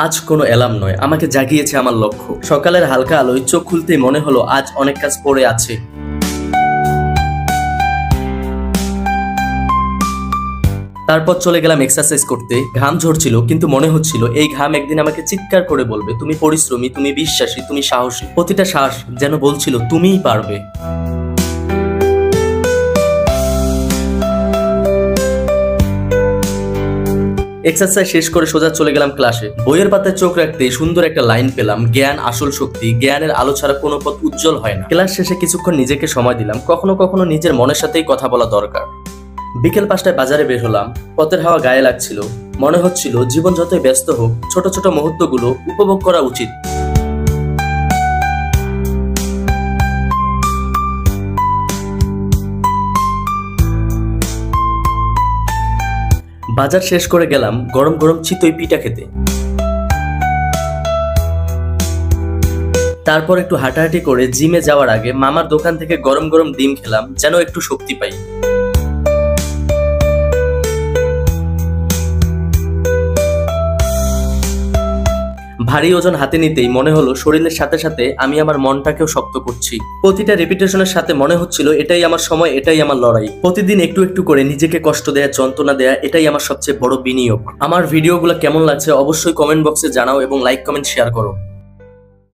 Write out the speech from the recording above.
আজ কোনো অ্যালার্ম নয়, আমাকে জাগিয়েছে আমার লক্ষ্য। সকালের হালকা আলোয় চোখ খুলতেই মনে হলো আজ অনেক কাজ পড়ে আছে। তারপর চলে গেলাম এক্সারসাইজ করতে। ঘাম ঝরছিল, কিন্তু মনে হচ্ছিল এই ঘাম একদিন আমাকে চিৎকার করে বলবে, তুমি পরিশ্রমী, তুমি বিশ্বাসী, তুমি সাহসী। প্রতিটা শ্বাস যেন বলছিল তুমিই পারবে। এক্সারসাইজ শেষ করে সোজা চলে গেলাম ক্লাসে। বইয়ের পাতায় চোখ রাখতে সুন্দর একটা লাইন পেলাম, জ্ঞান আসল শক্তি, জ্ঞানের আলো ছাড়া কোনো পথ উজ্জ্বল হয় না। ক্লাস শেষে কিছুক্ষণ নিজেকে সময় দিলাম, কখনো কখনো নিজের মনের সাথেই কথা বলা দরকার। বিকেল 5টায় বাজারে বের হলাম। পথের হাওয়া গায়ে লাগছিল, মনে হচ্ছিল জীবন যতই ব্যস্ত হোক, ছোট ছোট মুহূর্তগুলো উপভোগ করা উচিত। বাজার শেষ করে গেলাম গরম গরম চিতই পিঠা খেতে। তারপর একটু হাঁটাহাঁটি করে জিমে যাওয়ার আগে মামার দোকান থেকে গরম গরম ডিম খেলাম, যেন একটু শক্তি পাই। ভারী ওজন হাতে নিতেই মনে হলো শরীরের সাথে সাথে আমি আমার মনটাকেও শক্ত করছি। প্রতিটা রেপিটেশনের সাথে মনে হচ্ছিল এটাই আমার সময়, এটাই আমার লড়াই। প্রতিদিন একটু একটু করে নিজেকে কষ্ট দেয়া, যন্ত্রণা দেয়া, এটাই আমার সবচেয়ে বড় বিনিয়োগ। আমার ভিডিওগুলো কেমন লাগছে অবশ্যই কমেন্ট বক্সে জানাও এবং লাইক কমেন্ট শেয়ার করো।